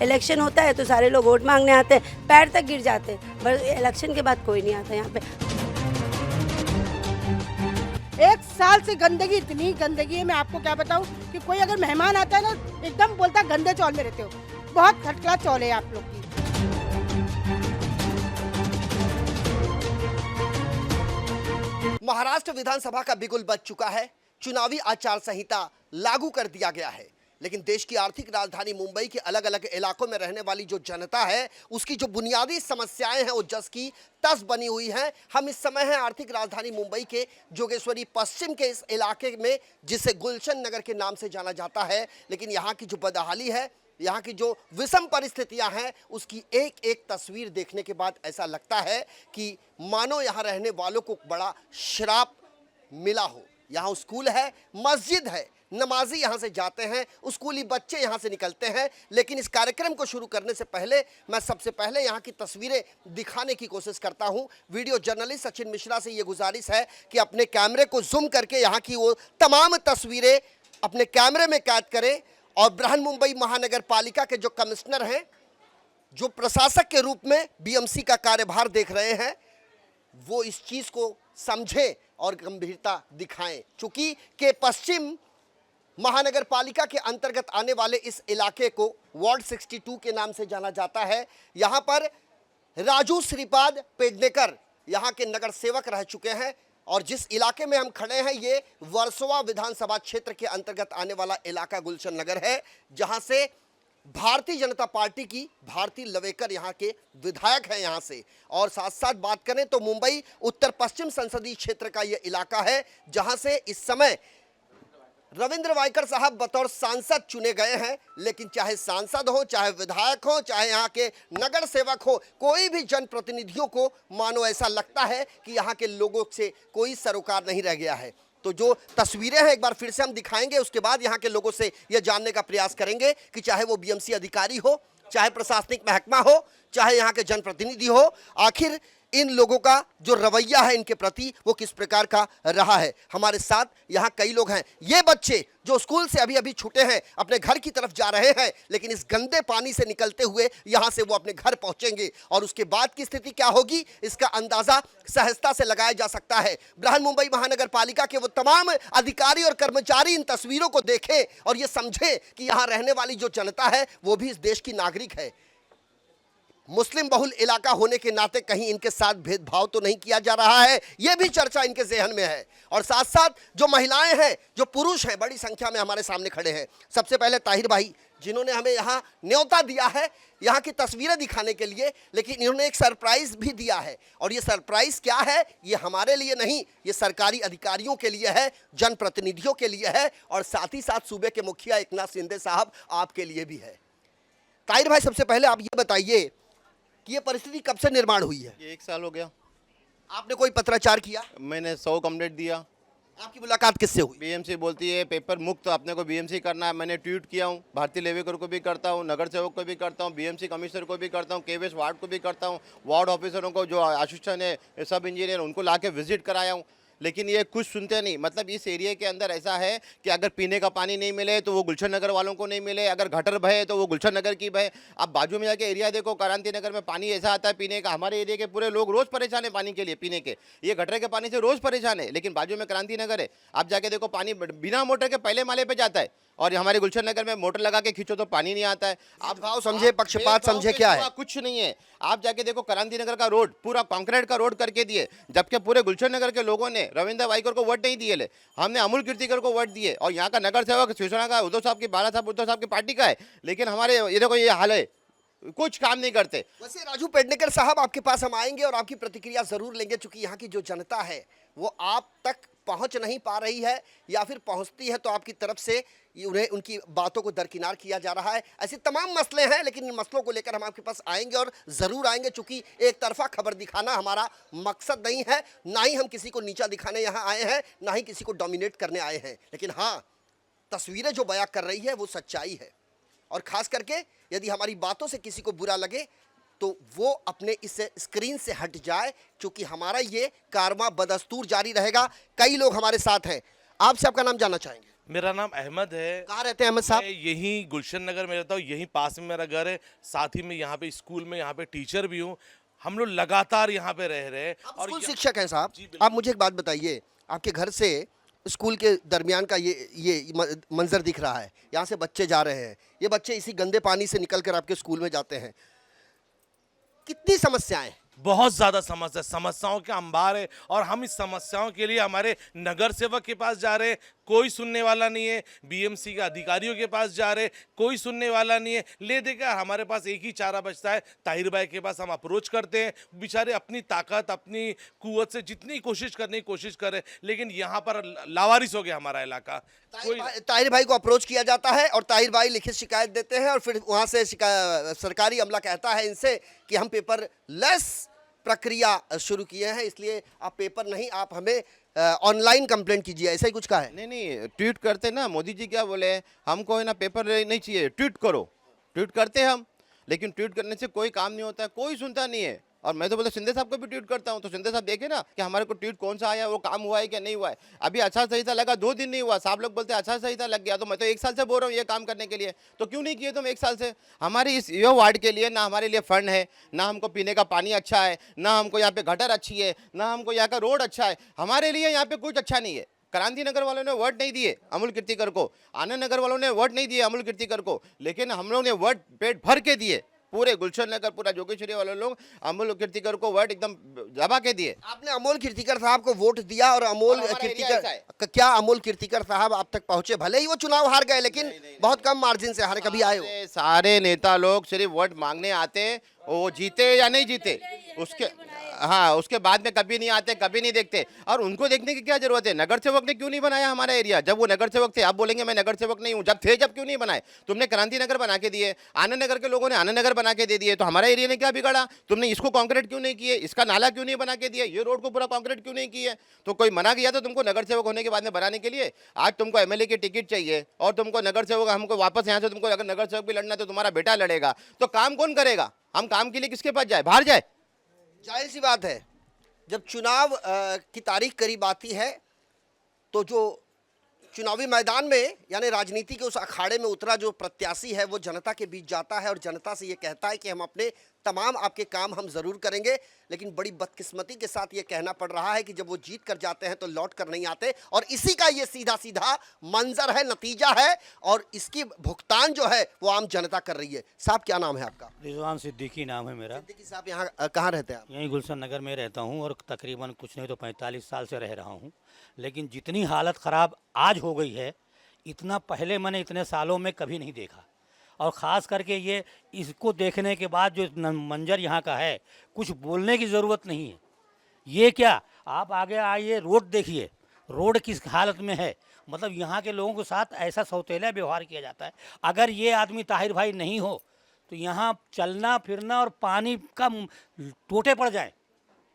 Election होता है तो सारे लोग वोट मांगने आते हैं, पैर तक गिर जाते हैं, पर इलेक्शन के बाद कोई नहीं आता यहाँ पे। एक साल से गंदगी, इतनी गंदगी है, मैं आपको क्या बताऊं कि कोई अगर मेहमान आता है ना एकदम बोलता है गंदे चौल में रहते हो। बहुत थर्ड क्लास चौल है आप लोग की। महाराष्ट्र विधानसभा का बिगुल बज चुका है, चुनावी आचार संहिता लागू कर दिया गया है, लेकिन देश की आर्थिक राजधानी मुंबई के अलग अलग इलाकों में रहने वाली जो जनता है उसकी जो बुनियादी समस्याएं हैं वो जस की तस बनी हुई हैं। हम इस समय हैं आर्थिक राजधानी मुंबई के जोगेश्वरी पश्चिम के इस इलाके में, जिसे गुलशन नगर के नाम से जाना जाता है। लेकिन यहाँ की जो बदहाली है, यहाँ की जो विषम परिस्थितियां हैं, उसकी एक एक तस्वीर देखने के बाद ऐसा लगता है कि मानो यहाँ रहने वालों को बड़ा श्राप मिला हो। यहाँ स्कूल है, मस्जिद है, नमाजी यहाँ से जाते हैं, स्कूली बच्चे यहाँ से निकलते हैं। लेकिन इस कार्यक्रम को शुरू करने से पहले मैं सबसे पहले यहाँ की तस्वीरें दिखाने की कोशिश करता हूँ। वीडियो जर्नलिस्ट सचिन मिश्रा से ये गुजारिश है कि अपने कैमरे को जूम करके यहाँ की वो तमाम तस्वीरें अपने कैमरे में कैद करें और बृहन्मुंबई महानगर पालिका के जो कमिश्नर हैं, जो प्रशासक के रूप में बीएमसी का कार्यभार देख रहे हैं, वो इस चीज़ को समझें और गंभीरता दिखाएं। चूंकि के पश्चिम महानगर पालिका के अंतर्गत आने वाले इस इलाके को वार्ड 62 के नाम से जाना जाता है। यहाँ पर राजू श्रीपाद पेडनेकर यहाँ के नगर सेवक रह चुके हैं और जिस इलाके में हम खड़े हैं ये वर्सोवा विधानसभा क्षेत्र के अंतर्गत आने वाला इलाका गुलशन नगर है, जहाँ से भारतीय जनता पार्टी की भारती लवेकर यहाँ के विधायक हैं यहाँ से। और साथ साथ बात करें तो मुंबई उत्तर पश्चिम संसदीय क्षेत्र का ये इलाका है, जहाँ से इस समय रविंद्र वाइकर साहब बतौर सांसद चुने गए हैं। लेकिन चाहे सांसद हो, चाहे विधायक हो, चाहे यहाँ के नगर सेवक हो, कोई भी जनप्रतिनिधियों को मानो ऐसा लगता है कि यहाँ के लोगों से कोई सरोकार नहीं रह गया है। तो जो तस्वीरें हैं एक बार फिर से हम दिखाएंगे, उसके बाद यहाँ के लोगों से यह जानने का प्रयास करेंगे कि चाहे वो बीएमसी अधिकारी हो, चाहे प्रशासनिक महकमा हो, चाहे यहाँ के जनप्रतिनिधि हो, आखिर इन लोगों का जो रवैया है इनके प्रति वो किस प्रकार का रहा है। हमारे साथ यहाँ कई लोग हैं। ये बच्चे जो स्कूल से अभी अभी छूटे हैं, अपने घर की तरफ जा रहे हैं, लेकिन इस गंदे पानी से निकलते हुए यहाँ से वो अपने घर पहुँचेंगे और उसके बाद की स्थिति क्या होगी इसका अंदाज़ा सहजता से लगाया जा सकता है। बृहन्मुंबई महानगर पालिका के वो तमाम अधिकारी और कर्मचारी इन तस्वीरों को देखें और ये समझें कि यहाँ रहने वाली जो जनता है वो भी इस देश की नागरिक है। मुस्लिम बहुल इलाका होने के नाते कहीं इनके साथ भेदभाव तो नहीं किया जा रहा है, यह भी चर्चा इनके ज़हन में है। और साथ साथ जो महिलाएं हैं, जो पुरुष हैं, बड़ी संख्या में हमारे सामने खड़े हैं। सबसे पहले ताहिर भाई, जिन्होंने हमें यहाँ न्योता दिया है यहाँ की तस्वीरें दिखाने के लिए, लेकिन इन्होंने एक सरप्राइज भी दिया है। और ये सरप्राइज क्या है, ये हमारे लिए नहीं, ये सरकारी अधिकारियों के लिए है, जनप्रतिनिधियों के लिए है और साथ ही साथ सूबे के मुखिया एकनाथ शिंदे साहब आपके लिए भी है। ताहिर भाई, सबसे पहले आप ये बताइए कि ये परिस्थिति कब से निर्माण हुई है? ये 1 साल हो गया। आपने कोई पत्राचार किया? मैंने 100 कंप्लेंट दिया। आपकी मुलाकात किससे हुई? बीएमसी बोलती है पेपर मुक्त अपने को बीएमसी करना है। मैंने ट्वीट किया हूँ, भारतीय लेवेकर को भी करता हूँ, नगर सेवक को भी करता हूँ, बीएमसी कमिश्नर को भी करता हूँ, केवीएस वार्ड को भी करता हूँ, वार्ड ऑफिसरों को जो असिस्टेंट है सब इंजीनियर उनको ला के विजिट कराया हूँ, लेकिन ये कुछ सुनते नहीं। मतलब इस एरिया के अंदर ऐसा है कि अगर पीने का पानी नहीं मिले तो वो गुलशन नगर वालों को नहीं मिले, अगर गटर बहे तो वो गुलशन नगर की बहे। अब बाजू में जाके एरिया देखो, क्रांति नगर में पानी ऐसा आता है पीने का, हमारे एरिया के पूरे लोग रोज़ परेशान है पानी के लिए, पीने के ये गटर के पानी से रोज़ परेशान है। लेकिन बाजू में क्रांति नगर है, आप जाके देखो पानी बिना मोटर के पहले माले पर जाता है और हमारे गुलशन नगर में मोटर लगा के खींचो तो पानी नहीं आता है। आप भाव समझे, पक्षपात समझे, क्या है? कुछ नहीं है। आप जाके देखो क्रांति नगर का रोड पूरा कंक्रीट का रोड करके दिए, जबकि पूरे गुलशन नगर के लोगों ने रविंद्र वाइकर को वोट नहीं दिए, ले हमने अमूल कीर्तिकर को वोट दिए और यहाँ का नगर सेवक शिवसेना का उद्धव साहब की, बाला साहब उद्धव साहब की पार्टी का है। लेकिन हमारे ये देखो ये हाल है, कुछ काम नहीं करते। वैसे राजू पेडनेकर साहब, आपके पास हम आएंगे और आपकी प्रतिक्रिया जरूर लेंगे, क्योंकि यहाँ की जो जनता है वो आप तक पहुँच नहीं पा रही है, या फिर पहुँचती है तो आपकी तरफ से उन्हें उनकी बातों को दरकिनार किया जा रहा है। ऐसे तमाम मसले हैं, लेकिन इन मसलों को लेकर हम आपके पास आएंगे और ज़रूर आएंगे, चूंकि एक तरफा खबर दिखाना हमारा मकसद नहीं है, ना ही हम किसी को नीचा दिखाने यहाँ आए हैं, ना ही किसी को डोमिनेट करने आए हैं। लेकिन हाँ, तस्वीरें जो बयां कर रही है वो सच्चाई है और ख़ास करके यदि हमारी बातों से किसी को बुरा लगे तो वो अपने इस स्क्रीन से हट जाए, क्योंकि हमारा ये कारवां बदस्तूर जारी रहेगा। कई लोग हमारे साथ हैं। आपसे आपका नाम जानना चाहेंगे? मेरा नाम अहमद है। कहाँ रहते हैं अहमद साहब? मैं यहीं गुलशन नगर में रहता हूँ, यहीं पास में मेरा घर है। साथ ही में यहाँ पे स्कूल में यहाँ पे टीचर भी हूँ। हम लोग लगातार यहाँ पे रह रहे हैं। आप और स्कूल य- शिक्षक हैं साहब। जी, बिल्कुल। आप मुझे एक बात बताइए, आपके घर से स्कूल के दरमियान का ये मंजर दिख रहा है, यहाँ से बच्चे जा रहे हैं, ये बच्चे इसी गंदे पानी से निकल कर आपके स्कूल में जाते हैं। कितनी समस्याएं हैं? बहुत ज्यादा समस्याओं के अंबार है। और हम इस समस्याओं के लिए हमारे नगर सेवक के पास जा रहे हैं, कोई सुनने वाला नहीं है। बीएमसी के अधिकारियों के पास जा रहे हैं, कोई सुनने वाला नहीं है। ले देकर हमारे पास एक ही चारा बचता है, ताहिर भाई के पास हम अप्रोच करते हैं। बेचारे अपनी ताकत अपनी कुव्वत से जितनी कोशिश करने की कोशिश कर रहे हैं, लेकिन यहाँ पर लावारिस हो गया हमारा इलाका। ताहिर भाई को अप्रोच किया जाता है और ताहिर भाई लिखित शिकायत देते हैं और फिर वहाँ से सरकारी अमला कहता है इनसे कि हम पेपर लेस प्रक्रिया शुरू किए हैं, इसलिए आप पेपर नहीं, आप हमें ऑनलाइन कंप्लेंट कीजिए, ऐसा ही कुछ कहा है। नहीं, ट्वीट करते ना मोदी जी क्या बोले, हमको है ना पेपर नहीं चाहिए, ट्वीट करो। ट्वीट करते हैं हम, लेकिन ट्वीट करने से कोई काम नहीं होता है, कोई सुनता नहीं है। और मैं तो बोलता शिंदे साहब को भी ट्वीट करता हूँ, तो शिंदे साहब देखे ना कि हमारे को ट्वीट कौन सा आया, वो काम हुआ है क्या नहीं हुआ है। अभी आचार संहिता लगा 2 दिन नहीं हुआ, साहब लोग बोलते आचार संहिता लग गया, तो मैं तो 1 साल से बोल रहा हूँ ये काम करने के लिए, तो क्यों नहीं किए तुम 1 साल से। हमारी इस ये वार्ड के लिए ना हमारे लिए फंड है, ना हमको पीने का पानी अच्छा है, ना हमको यहाँ पे गटर अच्छी है, ना हमको यहाँ का रोड अच्छा है। हमारे लिए यहाँ पे कुछ अच्छा नहीं है। क्रांति नगर वालों ने वोट नहीं दिए अमूल कीर्तिकर को, आनंद नगर वालों ने वोट नहीं दिए अमूल कीर्तिकर को, लेकिन हम लोग ने वोट पेट भर के दिए। पूरे गुलशन नगर, पूरा जोगेश्वरी वाले लोग अमोल कीर्तिकर को वोट एकदम दबा के दिए। आपने अमोल कीर्तिकर साहब को वोट दिया और अमोल और हमारा एरिया ऐसा है। कीर्तिकर, क्या अमोल कीर्तिकर साहब आप तक पहुंचे? भले ही वो चुनाव हार गए, लेकिन बहुत कम मार्जिन से हारे, कभी आए हो? सारे नेता लोग सिर्फ वोट मांगने आते, वो जीते या नहीं जीते उसके, हाँ, उसके बाद में कभी नहीं आते, कभी नहीं देखते। और उनको देखने की क्या जरूरत है? नगर सेवक ने क्यों नहीं बनाया हमारा एरिया? जब वो नगर सेवक थे, आप बोलेंगे मैं नगर सेवक नहीं हूँ, जब थे जब क्यों नहीं बनाए? तुमने क्रांति नगर बना के दिए, आनंद नगर के लोगों ने आनंद नगर बना के दे दिए, तो हमारा एरिया ने क्या बिगाड़ा? तुमने इसको कॉन्क्रीट क्यों नहीं किए, इसका नाला क्यों नहीं बना के दिया, ये रोड को पूरा कॉन्क्रीट क्यों नहीं किए? तो कोई मना किया तो तुमको नगर सेवक होने के बाद में बनाने के लिए? आज तुमको एमएलए की टिकट चाहिए और तुमको नगर सेवक, हमको वापस यहाँ से तुमको अगर नगर सेवक भी लड़ना है तो तुम्हारा बेटा लड़ेगा, तो काम कौन करेगा? हम काम के लिए किसके पास जाए? बाहर जाए? जाहिर सी बात है, जब चुनाव की तारीख करीब आती है तो जो चुनावी मैदान में यानी राजनीति के उस अखाड़े में उतरा जो प्रत्याशी है वो जनता के बीच जाता है और जनता से ये कहता है कि हम अपने तमाम आपके काम हम ज़रूर करेंगे, लेकिन बड़ी बदकिस्मती के साथ ये कहना पड़ रहा है कि जब वो जीत कर जाते हैं तो लौट कर नहीं आते। और इसी का ये सीधा सीधा मंजर है, नतीजा है, और इसकी भुगतान जो है वो आम जनता कर रही है। साहब क्या नाम है आपका? रिजवान सिद्दीकी नाम है मेरा। सिद्दीकी साहब, यहाँ कहाँ रहते हैं आप? यहीं गुलशन नगर में रहता हूँ और तकरीबन कुछ नहीं तो 45 साल से रह रहा हूँ। लेकिन जितनी हालत ख़राब आज हो गई है, इतना पहले मैंने इतने सालों में कभी नहीं देखा। और ख़ास करके ये इसको देखने के बाद जो मंजर यहाँ का है, कुछ बोलने की ज़रूरत नहीं है। ये क्या, आप आगे आइए, रोड देखिए, रोड किस हालत में है। मतलब यहाँ के लोगों के साथ ऐसा सौतेला व्यवहार किया जाता है। अगर ये आदमी ताहिर भाई नहीं हो तो यहाँ चलना फिरना और पानी का टोटे पड़ जाए,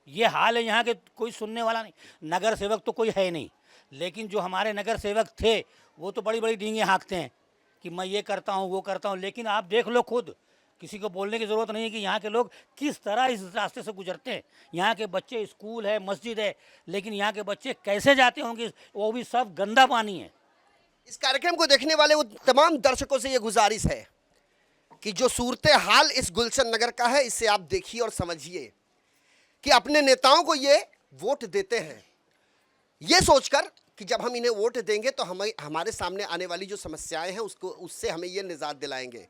ये हाल है यहाँ के। कोई सुनने वाला नहीं, नगर सेवक तो कोई है नहीं, लेकिन जो हमारे नगर सेवक थे वो तो बड़ी बड़ी डींगे हाँकते हैं कि मैं ये करता हूँ वो करता हूँ। लेकिन आप देख लो खुद, किसी को बोलने की ज़रूरत नहीं है कि यहाँ के लोग किस तरह इस रास्ते से गुजरते हैं। यहाँ के बच्चे, स्कूल है, मस्जिद है, लेकिन यहाँ के बच्चे कैसे जाते होंगे, वो भी सब गंदा पानी है। इस कार्यक्रम को देखने वाले वो तमाम दर्शकों से ये गुजारिश है कि जो सूरत हाल इस गुलशन नगर का है, इससे आप देखिए और समझिए कि अपने नेताओं को ये वोट देते हैं ये सोचकर कि जब हम इन्हें वोट देंगे तो हमें हमारे सामने आने वाली जो समस्याएं हैं उससे हमें ये निजात दिलाएंगे।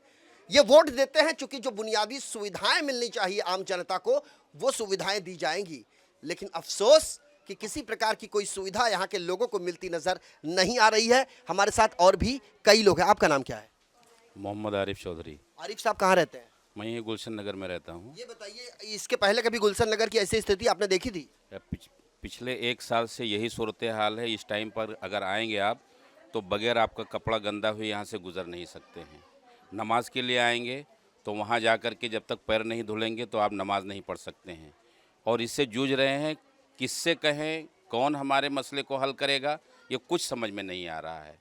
ये वोट देते हैं चूंकि जो बुनियादी सुविधाएं मिलनी चाहिए आम जनता को, वो सुविधाएं दी जाएंगी। लेकिन अफसोस कि किसी प्रकार की कोई सुविधा यहाँ के लोगों को मिलती नज़र नहीं आ रही है। हमारे साथ और भी कई लोग हैं। आपका नाम क्या है? मोहम्मद आरिफ चौधरी। आरिफ साहब कहाँ रहते हैं? मैं ये गुलशन नगर में रहता हूँ। ये बताइए, इसके पहले कभी गुलशन नगर की ऐसी स्थिति आपने देखी थी? पिछले 1 साल से यही सूरत हाल है। इस टाइम पर अगर आएंगे आप तो बगैर आपका कपड़ा गंदा हुए यहाँ से गुजर नहीं सकते हैं। नमाज के लिए आएंगे तो वहाँ जा कर के जब तक पैर नहीं धुलेंगे तो आप नमाज नहीं पढ़ सकते हैं। और इससे जूझ रहे हैं, किससे कहें, कौन हमारे मसले को हल करेगा, ये कुछ समझ में नहीं आ रहा है।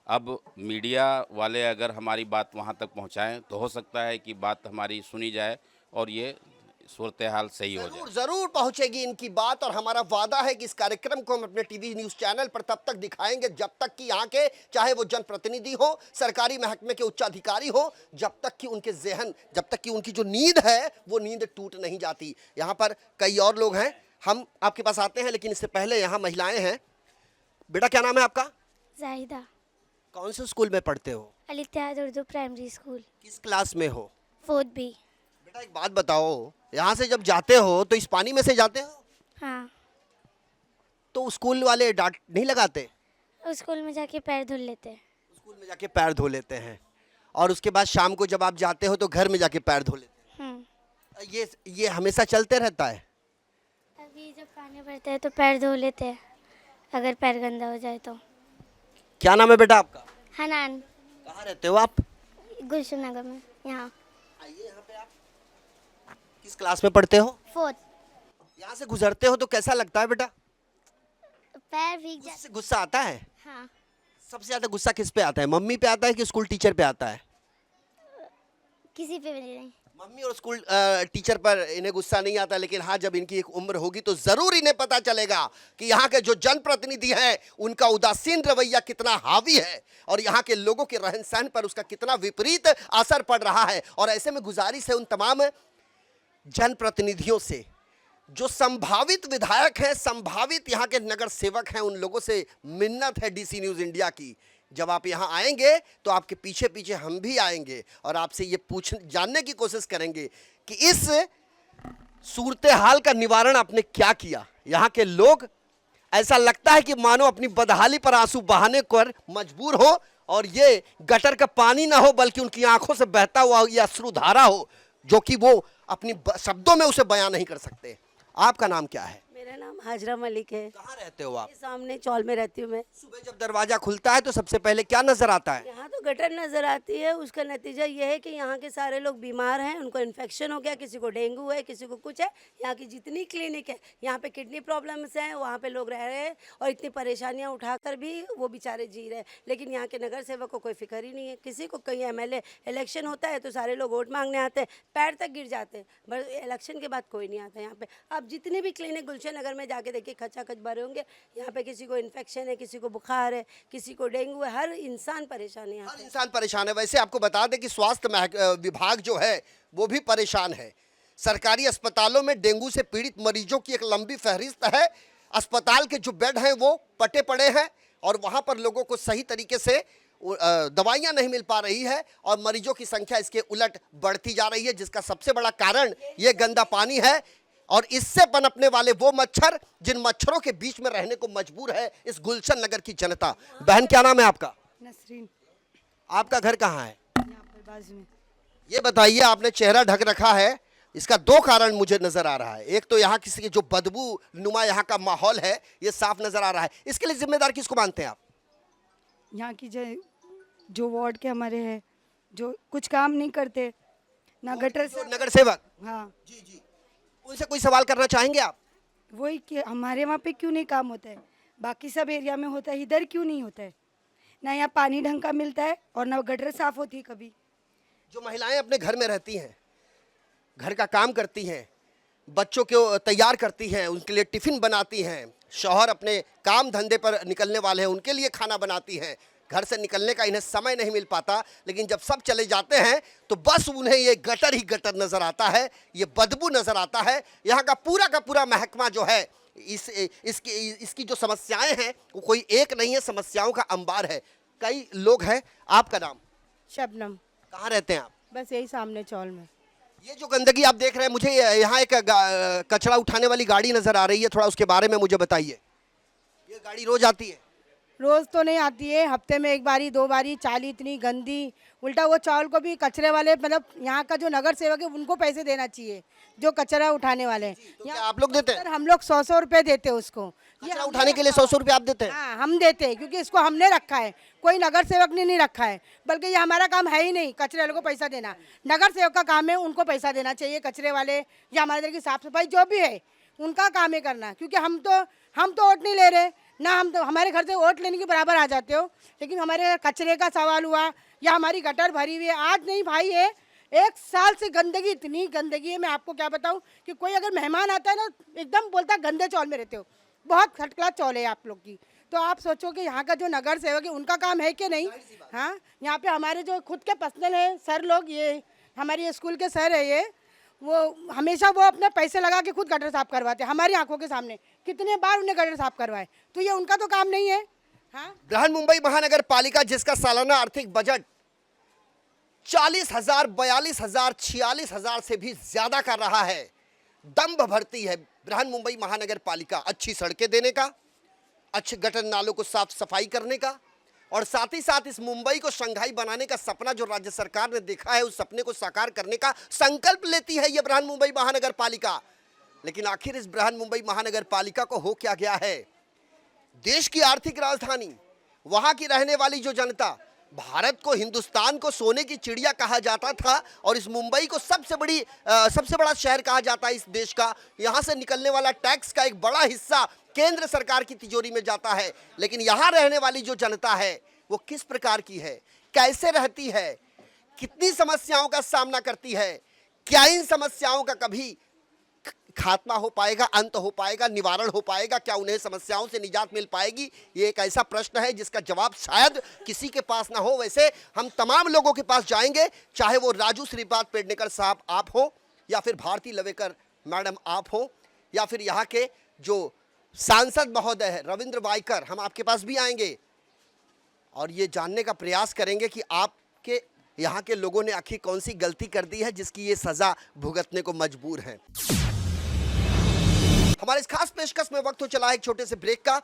अब मीडिया वाले अगर हमारी बात वहाँ तक पहुँचाएँ तो हो सकता है कि बात हमारी सुनी जाए और ये सूरत हाल सही हो जरूर जाए। जरूर पहुंचेगी इनकी बात, और हमारा वादा है कि इस कार्यक्रम को हम अपने टीवी न्यूज चैनल पर तब तक दिखाएंगे जब तक कि यहाँ के, चाहे वो जनप्रतिनिधि हो, सरकारी महकमे के उच्चाधिकारी हो, जब तक कि उनके जहन, जब तक कि उनकी जो नींद है वो नींद टूट नहीं जाती। यहाँ पर कई और लोग हैं, हम आपके पास आते हैं, लेकिन इससे पहले यहाँ महिलाएं हैं। बेटा क्या नाम है आपका? जाहिदा। कौन से स्कूल में पढ़ते हो? अल इत्तेहाद उर्दू प्राइमरी स्कूल, किस क्लास में हो? 4th B। बेटा एक बात बताओ, यहाँ से जब जाते हो तो इस पानी में से जाते हो, हाँ, तो स्कूल वाले डांट नहीं लगाते? उस स्कूल में जाके पैर धुल लेते हैं। स्कूल में जाके पैर धो लेते हैं, और उसके बाद शाम को जब आप जाते हो तो घर में जाके पैर धो लेते हैं। ये हमेशा चलते रहता है? अभी जब पानी भरता है तो पैर धो लेते हैं, अगर पैर गंदा हो जाए तो। क्या नाम है बेटा आपका? हनान, कहाँ रहते हो आप? गुलशन नगर में, यहाँ। आइए यहाँ पे। आप किस क्लास में पढ़ते हो? 4th। यहाँ से गुजरते हो तो कैसा लगता है बेटा? पैर भीग जाते। गुस्सा आता है? हाँ, सबसे ज्यादा गुस्सा किस पे आता है? मम्मी पे आता है कि स्कूल टीचर पे आता है? किसी पे भी नहीं। मम्मी और स्कूल टीचर पर इन्हें गुस्सा नहीं आता, लेकिन हाँ जब इनकी एक उम्र होगी तो जरूर इन्हें पता चलेगा कि यहाँ के जो जनप्रतिनिधि हैं उनका उदासीन रवैया कितना हावी है, और यहाँ के लोगों के रहन सहन पर उसका कितना विपरीत असर पड़ रहा है। और ऐसे में गुजारिश है उन तमाम जनप्रतिनिधियों से, जो संभावित विधायक हैं, संभावित यहाँ के नगर सेवक हैं, उन लोगों से मिन्नत है डीसी न्यूज़ इंडिया की, जब आप यहाँ आएंगे तो आपके पीछे पीछे हम भी आएंगे और आपसे ये जानने की कोशिश करेंगे कि इस सूरत हाल का निवारण आपने क्या किया। यहाँ के लोग, ऐसा लगता है कि मानो अपनी बदहाली पर आंसू बहाने कर मजबूर हो, और ये गटर का पानी ना हो बल्कि उनकी आंखों से बहता हुआ ये अश्रुधारा हो, जो कि वो अपनी शब्दों में उसे बयां नहीं कर सकते। आपका नाम क्या है? मेरा नाम हाजरा मलिक है। कहाँ रहते हो आप? ये सामने चौल में रहती हूँ मैं। सुबह जब दरवाजा खुलता है तो सबसे पहले क्या नजर आता है? यहाँ तो गटर नज़र आती है। उसका नतीजा ये है कि यहाँ के सारे लोग बीमार हैं, उनको इन्फेक्शन हो गया, किसी को डेंगू है, किसी को कुछ है। यहाँ की जितनी क्लिनिक है, यहाँ पे किडनी प्रॉब्लम्स हैं, वहाँ पे लोग रह रहे हैं, और इतनी परेशानियाँ उठाकर भी वो बेचारे जी रहे हैं। लेकिन यहाँ के नगर सेवक को कोई फिक्र ही नहीं है किसी को। कहीं MLA इलेक्शन होता है तो सारे लोग वोट मांगने आते हैं, पैर तक गिर जाते हैं, बस इलेक्शन के बाद कोई नहीं आता यहाँ पे। अब जितने भी क्लिनिक गुलशन नगर में जाके देखिए, खचाखच भरे होंगे। यहाँ पे किसी को इन्फेक्शन है, किसी को बुखार है, किसी को डेंगू है, हर इंसान परेशान है। हर इंसान परेशान है। वैसे आपको बता दें कि स्वास्थ्य विभाग जो है वो भी परेशान है। सरकारी अस्पतालों में डेंगू से पीड़ित मरीजों की एक लंबी फहरिस्त है। अस्पताल के जो बेड हैं वो पटे पड़े हैं, और वहाँ पर लोगों को सही तरीके से दवाइयाँ नहीं मिल पा रही है, और मरीजों की संख्या इसके उलट बढ़ती जा रही है, जिसका सबसे बड़ा कारण ये गंदा पानी है, और इससे पनपने वाले वो मच्छर जिन मच्छरों के बीच में रहने को मजबूर है इस गुलशन नगर की जनता। बहन क्या नाम है आपका? नसरीन। आपका घर कहाँ है? यहाँ पर बाजू में। ये बताइए, आपने चेहरा ढक रखा है, इसका दो कारण मुझे नजर आ रहा है। एक तो यहाँ किसी की जो बदबू नुमा यहाँ का माहौल है ये साफ नजर आ रहा है। इसके लिए जिम्मेदार किसको मानते हैं आप? यहाँ की जो वार्ड के हमारे हैं, जो कुछ काम नहीं करते ना, गटर से। नगर सेवक? हाँ जी जी। उनसे कोई सवाल करना चाहेंगे आप? वही कि हमारे वहाँ पे क्यों नहीं काम होता है, बाकी सब एरिया में होता है, इधर क्यों नहीं होता है? ना यहाँ पानी ढंग का मिलता है और ना गटर साफ होती है कभी। जो महिलाएं अपने घर में रहती हैं, घर का काम करती हैं, बच्चों को तैयार करती हैं, उनके लिए टिफ़िन बनाती हैं, शौहर अपने काम धंधे पर निकलने वाले हैं उनके लिए खाना बनाती हैं, घर से निकलने का इन्हें समय नहीं मिल पाता, लेकिन जब सब चले जाते हैं तो बस उन्हें ये गटर ही गटर नज़र आता है, ये बदबू नज़र आता है। यहाँ का पूरा महकमा जो है, इसकी जो समस्याएं हैं वो कोई एक नहीं है, समस्याओं का अंबार है। कई लोग हैं। आपका नाम? शबनम। कहाँ रहते हैं आप? बस यही सामने चौल में। ये जो गंदगी आप देख रहे हैं, मुझे यहाँ एक कचरा उठाने वाली गाड़ी नज़र आ रही है, थोड़ा उसके बारे में मुझे बताइए। ये गाड़ी रोज आती है? रोज़ तो नहीं आती है, हफ्ते में एक बारी दो बारी। चाली इतनी गंदी, उल्टा वो चावल को भी कचरे वाले, मतलब यहाँ का जो नगर सेवक है उनको पैसे देना चाहिए, जो कचरा उठाने वाले हैं। तो क्या आप लोग देते हैं? हम लोग 100 रुपये देते हैं उसको। कचरा उठाने के लिए 100 रुपये आप देते हैं? हाँ, हम देते हैं, क्योंकि इसको हमने रखा है, कोई नगर सेवक ने नहीं रखा है। बल्कि ये हमारा काम है ही नहीं कचरे वाले को पैसा देना। नगर सेवक का काम है, उनको पैसा देना चाहिए। कचरे वाले या हमारे इधर की साफ सफाई जो भी है उनका काम है करना, क्योंकि हम तो वोट नहीं ले रहे ना, हम तो हमारे घर से वोट लेने के बराबर आ जाते हो। लेकिन हमारे कचरे का सवाल हुआ या हमारी गटर भरी हुई है, आज नहीं भाई है, एक साल से गंदगी, इतनी गंदगी है, मैं आपको क्या बताऊं कि कोई अगर मेहमान आता है ना एकदम बोलता है गंदे चौल में रहते हो। बहुत थर्ड क्लास चौल है आप लोग की। तो आप सोचो कि यहाँ का जो नगर सेवक है उनका काम है कि नहीं। हाँ, यहाँ पे हमारे जो खुद के पर्सनल है सर लोग, ये हमारे स्कूल के सर है, ये वो हमेशा वो अपने पैसे लगा के खुद गटर साफ करवाते हैं हमारी आंखों के सामने। कितने बार उन्हें गटर साफ करवाए, तो ये उनका तो काम नहीं है। हाँ, बृहन्मुंबई महानगर पालिका जिसका सालाना आर्थिक बजट 40,000, 42,000, 46,000 से भी ज्यादा कर रहा है, दम्भ भरती है बृहन्मुंबई महानगर पालिका अच्छी सड़कें देने का, अच्छे गटर नालों को साफ सफाई करने का, और साथ ही साथ इस मुंबई को शंघाई बनाने का सपना जो राज्य सरकार ने देखा है उस सपने को साकार करने का संकल्प लेती है यह बृहन्मुंबई महानगर पालिका। लेकिन आखिर इस बृहन्मुंबई महानगर पालिका को हो क्या गया है? देश की आर्थिक राजधानी, वहां की रहने वाली जो जनता, भारत को, हिंदुस्तान को सोने की चिड़िया कहा जाता था और इस मुंबई को सबसे बड़ा शहर कहा जाता है इस देश का। यहां से निकलने वाला टैक्स का एक बड़ा हिस्सा केंद्र सरकार की तिजोरी में जाता है। लेकिन यहां रहने वाली जो जनता है वो किस प्रकार की है, कैसे रहती है, कितनी समस्याओं का सामना करती है, क्या इन समस्याओं का कभी खात्मा हो पाएगा, अंत हो पाएगा, निवारण हो पाएगा, क्या उन्हें समस्याओं से निजात मिल पाएगी? ये एक ऐसा प्रश्न है जिसका जवाब शायद किसी के पास ना हो। वैसे हम तमाम लोगों के पास जाएंगे, चाहे वो राजू श्रीपाद पेडनेकर साहब आप हो, या फिर भारती लवेकर मैडम आप हो, या फिर यहाँ के जो सांसद महोदय है रविंद्र वाइकर, हम आपके पास भी आएंगे और ये जानने का प्रयास करेंगे कि आपके यहाँ के लोगों ने आखिर कौन सी गलती कर दी है जिसकी ये सजा भुगतने को मजबूर हैं। हमारे इस खास पेशकश में वक्त हो चला है एक छोटे से ब्रेक का।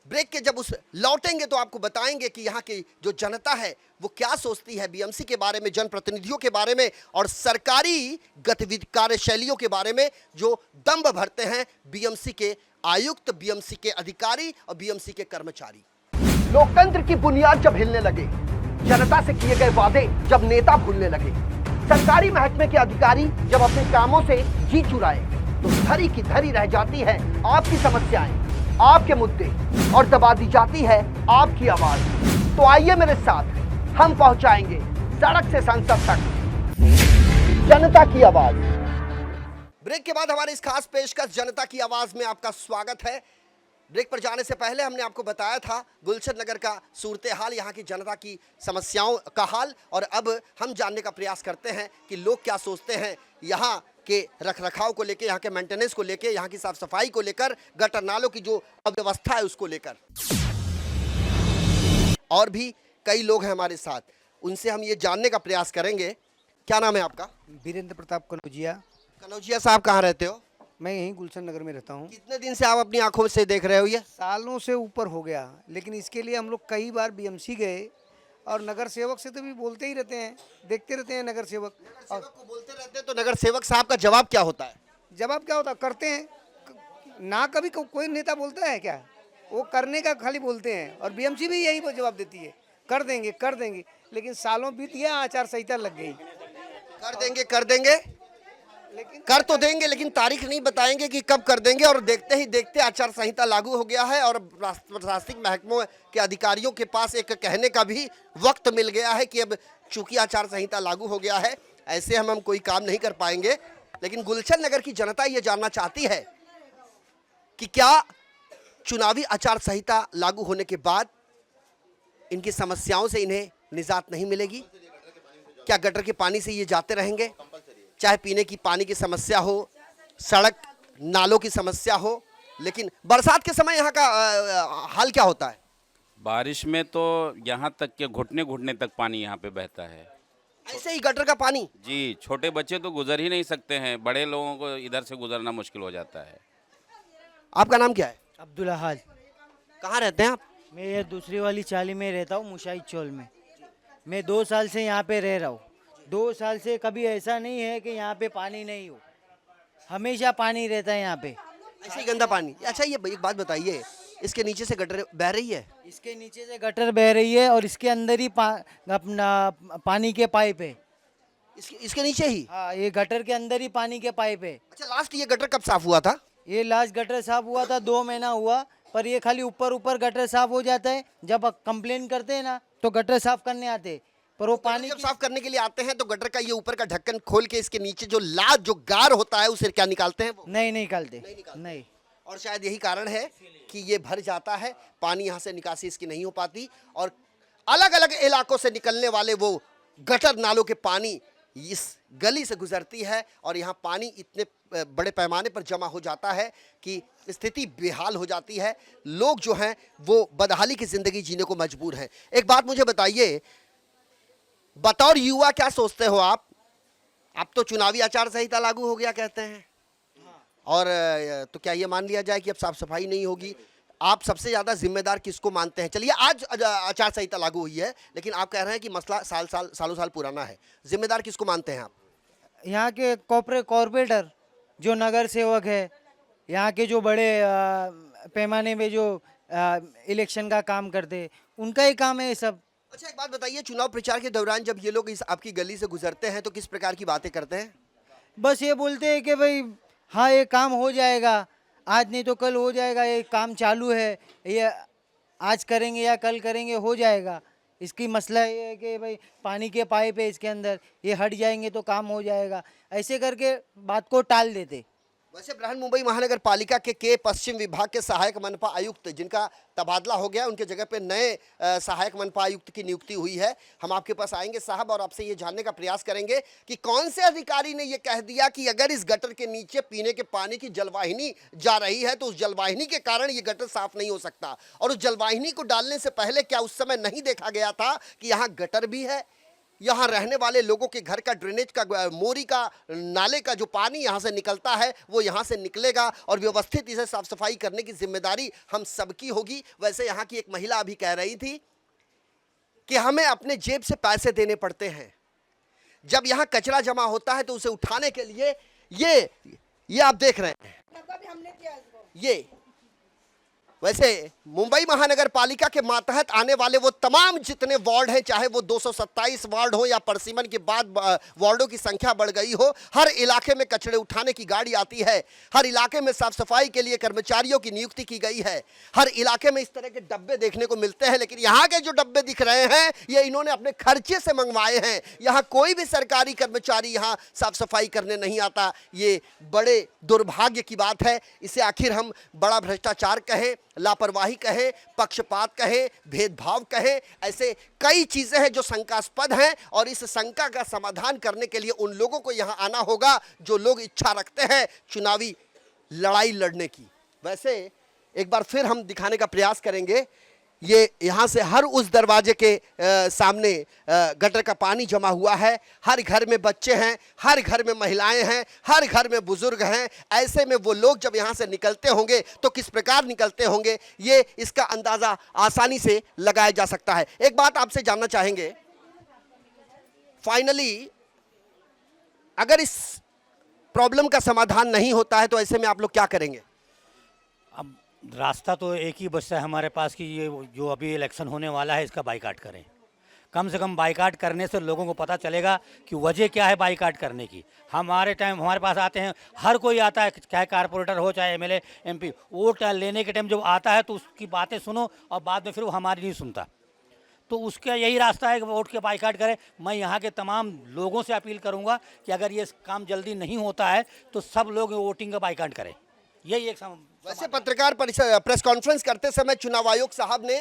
ब्रेक के जब उस लौटेंगे तो आपको बताएंगे कि यहाँ की जो जनता है वो क्या सोचती है बीएमसी के बारे में, जनप्रतिनिधियों के बारे में और सरकारी गतिविधि कार्यशैलियों के बारे में जो दम्भ भरते हैं बीएमसी के आयुक्त, बीएमसी के अधिकारी और बीएमसी के कर्मचारी। लोकतंत्र की बुनियाद जब हिलने लगे, जनता से किए गए वादे जब नेता भूलने लगे, सरकारी महकमे के अधिकारी जब अपने कामों से जी चुराए, तो धरी की धरी रह जाती है आपकी समस्याएं, आपके मुद्दे, और दबा दी जाती है आपकी आवाज। तो आइए मेरे साथ, हम पहुंचाएंगे सड़क से संसद तक जनता की आवाज। ब्रेक के बाद हमारे इस खास पेशकश जनता की आवाज में आपका स्वागत है। ब्रेक पर जाने से पहले हमने आपको बताया था गुलशन नगर का सूरत हाल, यहाँ की जनता की समस्याओं का हाल, और अब हम जानने का प्रयास करते हैं कि लोग क्या सोचते हैं यहाँ के रखरखाव को लेकर, यहाँ के मेंटेनेंस को लेकर, यहाँ की साफ सफाई को लेकर, गटर नालों की जो अव्यवस्था है उसको लेकर। और भी कई लोग हैं हमारे साथ, उनसे हम ये जानने का प्रयास करेंगे। क्या नाम है आपका? वीरेंद्र प्रताप कनौजिया। कनौजिया साहब कहाँ रहते हो? मैं यहीं गुलशन नगर में रहता हूँ। कितने दिन से आप अपनी आंखों से देख रहे हो? ये सालों से ऊपर हो गया, लेकिन इसके लिए हम लोग कई बार बीएमसी गए और नगर सेवक से तो भी बोलते ही रहते हैं, देखते रहते हैं नगर सेवक को बोलते रहते हैं। तो नगर सेवक साहब का जवाब क्या होता है? जवाब क्या होता, करते हैं ना। कभी कोई नेता बोलता है क्या? वो करने का खाली बोलते हैं, और बीएमसी भी यही जवाब देती है, कर देंगे कर देंगे। लेकिन सालों बीत गया, आचार संहिता लग गई। कर देंगे लेकिन कर तो देंगे, लेकिन तारीख नहीं बताएंगे कि कब कर देंगे। और देखते ही देखते आचार संहिता लागू हो गया है और प्रशासनिक महकमों के अधिकारियों के पास एक कहने का भी वक्त मिल गया है कि अब चूंकि आचार संहिता लागू हो गया है, ऐसे हम कोई काम नहीं कर पाएंगे। लेकिन गुलशन नगर की जनता ये जानना चाहती है कि क्या चुनावी आचार संहिता लागू होने के बाद इनकी समस्याओं से इन्हें निजात नहीं मिलेगी? क्या गटर के पानी से ये जाते रहेंगे? चाहे पीने की पानी की समस्या हो, सड़क नालों की समस्या हो। लेकिन बरसात के समय यहाँ का हाल क्या होता है? बारिश में तो यहाँ तक के घुटने घुटने तक पानी यहाँ पे बहता है। ऐसे ही गटर का पानी? जी, छोटे बच्चे तो गुजर ही नहीं सकते हैं, बड़े लोगों को इधर से गुजरना मुश्किल हो जाता है। आपका नाम क्या है? अब्दुल अहाद। कहाँ रहते हैं आप? मैं ये दूसरी वाली चाली में रहता हूँ, मुशाहिद चौल में। मैं 2 साल से यहाँ पे रह रहा हूँ। 2 साल से कभी ऐसा नहीं है कि यहाँ पे पानी नहीं हो, हमेशा पानी रहता है यहाँ पे। ऐसे ही गंदा पानी? अच्छा, ये एक बात बताइए, इसके नीचे से गटर बह रही है? इसके नीचे से गटर बह रही है और इसके अंदर ही अपना पानी के पाइप है। इसके नीचे ही? हाँ, ये गटर के अंदर ही पानी के पाइप है। अच्छा, लास्ट ये गटर कब साफ हुआ था? ये लास्ट गटर साफ हुआ था 2 महीना हुआ, पर ये खाली ऊपर ऊपर गटर साफ हो जाता है। जब कंप्लेन करते हैं ना तो गटर साफ करने आते, पर वो पानी पानी जब साफ करने के लिए आते हैं तो गटर का ये ऊपर का ढक्कन खोल के इसके नीचे जो लाद जो गार होता है उसे क्या निकालते हैं वो? नहीं निकालते, नहीं। और शायद यही कारण है कि ये भर जाता है, पानी यहाँ से निकासी इसकी नहीं हो पाती और अलग अलग इलाकों से निकलने वाले वो गटर नालों के पानी इस गली से गुजरती है और यहाँ पानी इतने बड़े पैमाने पर जमा हो जाता है कि स्थिति बेहाल हो जाती है। लोग जो हैं वो बदहाली की ज़िंदगी जीने को मजबूर हैं। एक बात मुझे बताइए, बतौर युवा क्या सोचते हो आप? अब तो चुनावी आचार संहिता लागू हो गया कहते हैं और तो क्या ये मान लिया जाए कि अब साफ सफाई नहीं होगी? आप सबसे ज़्यादा जिम्मेदार किसको मानते हैं? चलिए आज आचार संहिता लागू हुई है लेकिन आप कह रहे हैं कि मसला सालों साल पुराना है, जिम्मेदार किसको मानते हैं आप? यहाँ के कॉर्पोरेटर जो नगर सेवक है, यहाँ के जो बड़े पैमाने में जो इलेक्शन का काम करते, उनका ही काम है ये सब। अच्छा एक बात बताइए, चुनाव प्रचार के दौरान जब ये लोग इस आपकी गली से गुजरते हैं तो किस प्रकार की बातें करते हैं? बस ये बोलते हैं कि भाई हाँ ये काम हो जाएगा, आज नहीं तो कल हो जाएगा, ये काम चालू है, ये आज करेंगे या कल करेंगे, हो जाएगा। इसकी मसला ये है कि भाई पानी के पाइप है इसके अंदर, ये हट जाएंगे तो काम हो जाएगा, ऐसे करके बात को टाल देते। वैसे बृहन्मुंबई महानगर पालिका के पश्चिम विभाग के सहायक मनपा आयुक्त जिनका तबादला हो गया, उनके जगह पे नए सहायक मनपा आयुक्त की नियुक्ति हुई है। हम आपके पास आएंगे साहब और आपसे ये जानने का प्रयास करेंगे कि कौन से अधिकारी ने ये कह दिया कि अगर इस गटर के नीचे पीने के पानी की जलवाहिनी जा रही है तो उस जलवाहिनी के कारण ये गटर साफ नहीं हो सकता, और उस जलवाहिनी को डालने से पहले क्या उस समय नहीं देखा गया था कि यहाँ गटर भी है, यहाँ रहने वाले लोगों के घर का ड्रेनेज का मोरी का नाले का जो पानी यहाँ से निकलता है वो यहाँ से निकलेगा और व्यवस्थित इसे साफ सफाई करने की जिम्मेदारी हम सबकी होगी। वैसे यहाँ की एक महिला अभी कह रही थी कि हमें अपने जेब से पैसे देने पड़ते हैं, जब यहाँ कचरा जमा होता है तो उसे उठाने के लिए ये आप देख रहे हैं ये। वैसे मुंबई महानगर पालिका के मातहत आने वाले वो तमाम जितने वार्ड हैं, चाहे वो 227 वार्ड हो या परसिमन के बाद वार्डों की संख्या बढ़ गई हो, हर इलाके में कचरे उठाने की गाड़ी आती है, हर इलाके में साफ सफाई के लिए कर्मचारियों की नियुक्ति की गई है, हर इलाके में इस तरह के डब्बे देखने को मिलते हैं। लेकिन यहाँ के जो डब्बे दिख रहे हैं ये इन्होंने अपने खर्चे से मंगवाए हैं। यहाँ कोई भी सरकारी कर्मचारी यहाँ साफ सफाई करने नहीं आता। ये बड़े दुर्भाग्य की बात है। इसे आखिर हम बड़ा भ्रष्टाचार कहें, लापरवाही कहें, पक्षपात कहें, भेदभाव कहें, ऐसे कई चीजें हैं जो शंकास्पद हैं और इस शंका का समाधान करने के लिए उन लोगों को यहां आना होगा जो लोग इच्छा रखते हैं चुनावी लड़ाई लड़ने की। वैसे एक बार फिर हम दिखाने का प्रयास करेंगे, ये यहाँ से हर उस दरवाजे के सामने गटर का पानी जमा हुआ है। हर घर में बच्चे हैं, हर घर में महिलाएं हैं, हर घर में बुजुर्ग हैं। ऐसे में वो लोग जब यहाँ से निकलते होंगे तो किस प्रकार निकलते होंगे, ये इसका अंदाज़ा आसानी से लगाया जा सकता है। एक बात आपसे जानना चाहेंगे, फाइनली अगर इस प्रॉब्लम का समाधान नहीं होता है तो ऐसे में आप लोग क्या करेंगे? अब रास्ता तो एक ही बचता है हमारे पास कि ये जो अभी इलेक्शन होने वाला है इसका बाइकाट करें। कम से कम बाइकाट करने से लोगों को पता चलेगा कि वजह क्या है बाइकाट करने की। हमारे पास आते हैं, हर कोई आता है, चाहे कारपोरेटर हो चाहे एमएलए एमपी, वोट लेने के टाइम जब आता है तो उसकी बातें सुनो और बाद में फिर वो हमारी नहीं सुनता। तो उसका यही रास्ता है कि वोट के बाइकाट करें। मैं यहाँ के तमाम लोगों से अपील करूँगा कि अगर ये काम जल्दी नहीं होता है तो सब लोग वोटिंग का बाइकाट करें। यही एक वैसे पत्रकार प्रेस कॉन्फ्रेंस करते समय चुनाव आयोग साहब ने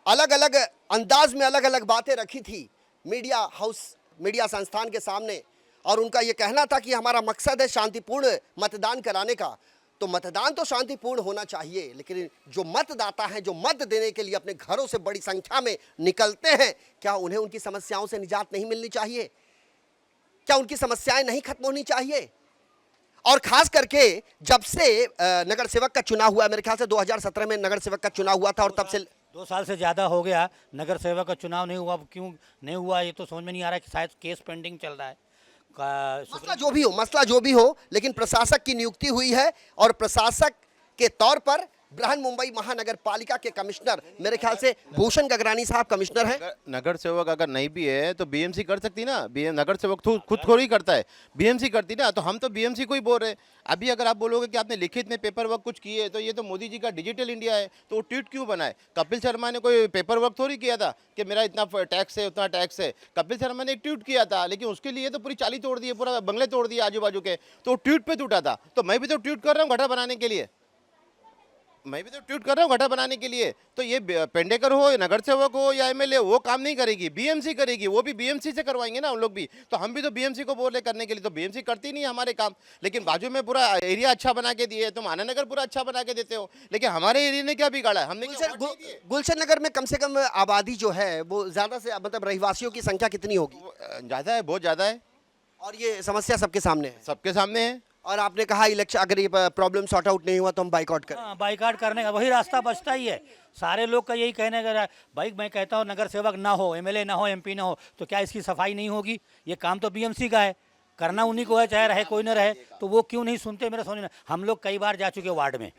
अलग अलग अंदाज में अलग अलग बातें रखी थी मीडिया संस्थान के सामने, और उनका ये कहना था कि हमारा मकसद है शांतिपूर्ण मतदान कराने का। तो मतदान तो शांतिपूर्ण होना चाहिए, लेकिन जो मतदाता हैं, जो मत देने के लिए अपने घरों से बड़ी संख्या में निकलते हैं, क्या उन्हें उनकी समस्याओं से निजात नहीं मिलनी चाहिए? क्या उनकी समस्याएं नहीं खत्म होनी चाहिए? और खास करके जब से नगर सेवक का चुनाव हुआ, मेरे ख्याल से 2017 में नगर सेवक का चुनाव हुआ था और तब से 2 साल से ज़्यादा हो गया नगर सेवक का चुनाव नहीं हुआ। क्यों नहीं हुआ ये तो समझ में नहीं आ रहा है कि शायद केस पेंडिंग चल रहा है। मसला जो भी हो, लेकिन प्रशासक की नियुक्ति हुई है और प्रशासक के तौर पर बृहन मुंबई महानगर पालिका के कमिश्नर मेरे ख्याल से भूषण गगरानी साहब कमिश्नर हैं। नगर सेवक अगर नहीं भी है तो बीएमसी कर सकती ना। नगर सेवक खुद थोड़ी करता है, बीएमसी करती ना। तो हम तो बीएमसी को ही बोल रहे हैं। अभी अगर आप बोलोगे कि आपने लिखित में पेपर वर्क कुछ किए तो ये तो मोदी जी का डिजिटल इंडिया है, तो वो ट्वीट क्यों बनाए? कपिल शर्मा ने कोई पेपर वर्क थोड़ी किया था कि मेरा इतना टैक्स है उतना टैक्स है। कपिल शर्मा ने एक ट्वीट किया था, लेकिन उसके लिए तो पूरी चाली तोड़ दी, पूरा बंगले तोड़ दिए आजू बाजू के, तो ट्वीट पे टूटा था। तो मैं भी तो ट्वीट कर रहा हूँ गड्ढा बनाने के लिए, मैं भी तो ट्वीट कर रहा हूँ गड्ढा बनाने के लिए। तो ये पेंडेकर हो, नगर सेवक हो या एमएलए, वो काम नहीं करेगी, बीएमसी करेगी। वो भी बीएमसी से करवाएंगे ना उन लोग भी। तो हम भी तो बीएमसी को बोल रहे करने के लिए, तो बीएमसी करती नहीं हमारे काम। लेकिन बाजू में पूरा एरिया अच्छा बना के दिए, तुम आनंदनगर पूरा अच्छा बना के देते हो, लेकिन हमारे एरिया ने क्या बिगाड़ा है? हमने गुलशन नगर में कम से कम आबादी जो है वो ज्यादा से मतलब रहवासियों की संख्या कितनी होगी? ज़्यादा है, बहुत ज़्यादा है। और ये समस्या सबके सामने है। सबके सामने है। और आपने कहा इलेक्शन अगर ये प्रॉब्लम सॉर्ट आउट नहीं हुआ तो हम बाइकआउट करें। हाँ, बाइकआउट करने का वही रास्ता बचता ही है। सारे लोग का यही कहने का भाई, मैं कहता हूँ नगर सेवक ना हो, एमएलए ना हो, एमपी ना हो, तो क्या इसकी सफाई नहीं होगी? ये काम तो बीएमसी का है, करना उन्हीं को है, चाहे रहे कोई ना रहे। तो वो क्यों नहीं सुनते? मेरा सुनिए, हम लोग कई बार जा चुके वार्ड में,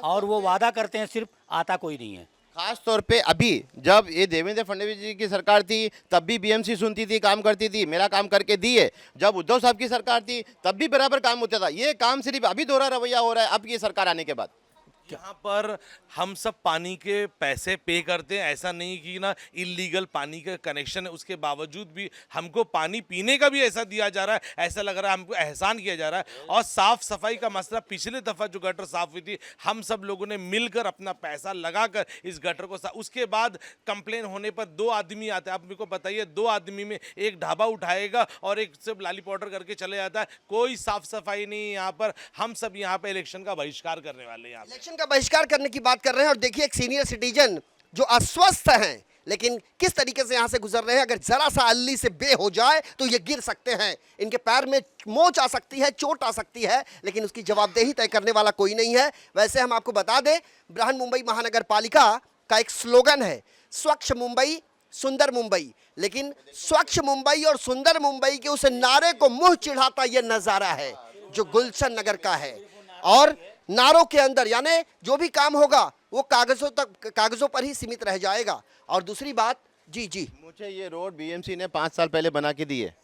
और वो वादा करते हैं, सिर्फ आता कोई नहीं है। खास तौर पे अभी जब ये देवेंद्र फडणवीस जी की सरकार थी तब भी बीएमसी सुनती थी, काम करती थी, मेरा काम करके दी है। जब उद्धव साहब की सरकार थी तब भी बराबर काम होता था। ये काम सिर्फ अभी दोहरा रवैया हो रहा है अब ये सरकार आने के बाद। यहाँ पर हम सब पानी के पैसे पे करते हैं, ऐसा नहीं कि ना इलीगल पानी का कनेक्शन है, उसके बावजूद भी हमको पानी पीने का भी ऐसा दिया जा रहा है, ऐसा लग रहा है हमको एहसान किया जा रहा है। और साफ सफाई का मसला, पिछले दफ़ा जो गटर साफ हुई थी, हम सब लोगों ने मिलकर अपना पैसा लगाकर इस गटर को उसके बाद कंप्लेन होने पर 2 आदमी आते हैं। आप मेरे को बताइए, 2 आदमी में एक ढाबा उठाएगा और एक सिर्फ लाली पाउडर करके चले जाता है, कोई साफ सफाई नहीं। यहाँ पर हम सब यहाँ पर इलेक्शन का बहिष्कार करने वाले हैं। इलेक्शन का बहिष्कार करने की बात कर रहे हैं। और देखिए एक सीनियर सिटीजन जो अस्वस्थ हैं, लेकिन किस तरीके से यहां से गुजर रहे हैं। अगर जरा सा अल्ली से बे हो जाए तो ये गिर सकते हैं, इनके पैर में मोच आ सकती है, चोट आ सकती है, लेकिन उसकी जवाबदेही तय करने वाला कोई नहीं है। वैसे हम आपको बता दें, बृहन मुंबई महानगर पालिका का एक स्लोगन है, स्वच्छ मुंबई सुंदर मुंबई। लेकिन स्वच्छ मुंबई और सुंदर मुंबई के उस नारे को मुंह चिढ़ाता यह नजारा है जो गुलशन नगर का है। और नारों के अंदर यानी जो भी काम होगा वो कागजों पर ही सीमित रह जाएगा। और दूसरी बात, जी मुझे ये रोड बीएमसी ने 5 साल पहले बना के दी है,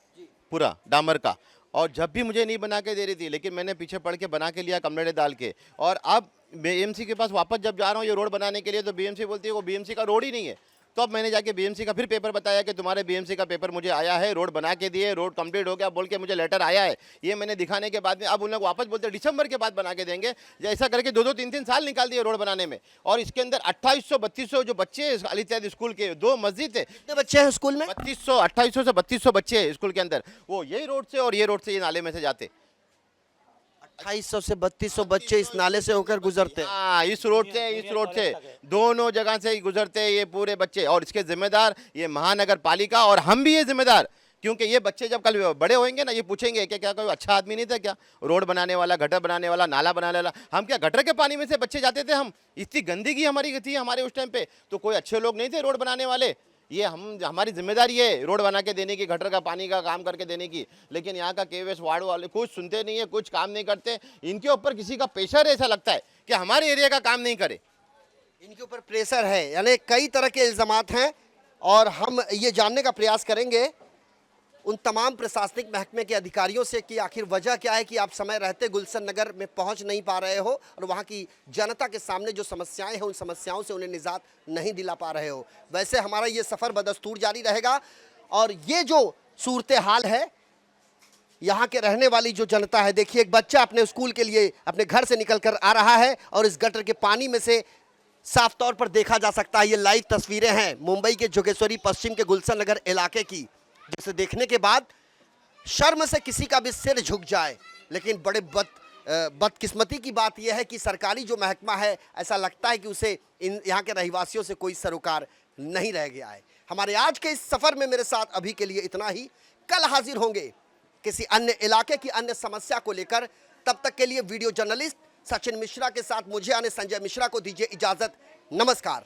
पूरा डामर का। और जब भी मुझे नहीं बना के दे रही थी, लेकिन मैंने पीछे पड़ के बना के लिया कमरेडे डाल के। और अब बीएमसी के पास वापस जब जा रहा हूँ ये रोड बनाने के लिए, तो बीएमसी बोलती है वो बीएमसी का रोड ही नहीं है। तो अब मैंने जाके बीएमसी का फिर पेपर बताया कि तुम्हारे बीएमसी का पेपर मुझे आया है, रोड बना के दिए, रोड कंप्लीट हो गया बोल के मुझे लेटर आया है। ये मैंने दिखाने के बाद में अब उन लोग वापस बोलते हैं दिसंबर के बाद बना के देंगे। ऐसा करके 2-2, 3-3 साल निकाल दिए रोड बनाने में। और इसके अंदर 2800-3200 जो बच्चे हैं अलीसैद स्कूल के, 2 मस्जिद है। कितने बच्चे हैं स्कूल में? 2800 से 3200 बच्चे हैं स्कूल के अंदर। वो यही रोड से और ये रोड से ये नाले में से जाते। 2800 से 3200 बच्चे इस नाले से होकर गुजरते हैं। हाँ, इस रोड से दोनों जगह से ही गुजरते हैं ये पूरे बच्चे। और इसके जिम्मेदार ये महानगर पालिका और हम भी ये जिम्मेदार, क्योंकि ये बच्चे जब कल बड़े होंगे ना, ये पूछेंगे कि क्या कोई अच्छा आदमी नहीं था क्या, रोड बनाने वाला, गटर बनाने वाला, नाला बनाने वाला। हम क्या गटर के पानी में से बच्चे जाते थे? हम इतनी गंदगी हमारी थी हमारे उस टाइम पे, तो कोई अच्छे लोग नहीं थे रोड बनाने वाले। ये हमारी जिम्मेदारी है रोड बना के देने की, गटर का पानी का काम करके देने की। लेकिन यहाँ का केवीएस वार्ड वाले कुछ सुनते नहीं है, कुछ काम नहीं करते। इनके ऊपर किसी का प्रेशर ऐसा लगता है कि हमारे एरिया का काम नहीं करे। इनके ऊपर प्रेशर है, यानी कई तरह के इल्जामात हैं। और हम ये जानने का प्रयास करेंगे उन तमाम प्रशासनिक महकमे के अधिकारियों से कि आखिर वजह क्या है कि आप समय रहते गुलशन नगर में पहुंच नहीं पा रहे हो और वहां की जनता के सामने जो समस्याएं हैं उन समस्याओं से उन्हें निजात नहीं दिला पा रहे हो। वैसे हमारा ये सफ़र बदस्तूर जारी रहेगा। और ये जो सूरत हाल है यहाँ के रहने वाली जो जनता है, देखिए एक बच्चा अपने स्कूल के लिए अपने घर से निकल कर आ रहा है और इस गटर के पानी में से साफ तौर पर देखा जा सकता है। ये लाइव तस्वीरें हैं मुंबई के जोगेश्वरी पश्चिम के गुलशन नगर इलाके की, जिसे देखने के बाद शर्म से किसी का भी सिर झुक जाए। लेकिन बड़े बदकिस्मती की बात यह है कि सरकारी जो महकमा है, ऐसा लगता है कि उसे यहाँ के रहवासियों से कोई सरोकार नहीं रह गया है। हमारे आज के इस सफ़र में मेरे साथ अभी के लिए इतना ही। कल हाजिर होंगे किसी अन्य इलाके की अन्य समस्या को लेकर। तब तक के लिए वीडियो जर्नलिस्ट सचिन मिश्रा के साथ मुझे आने संजय मिश्रा को दीजिए इजाज़त। नमस्कार।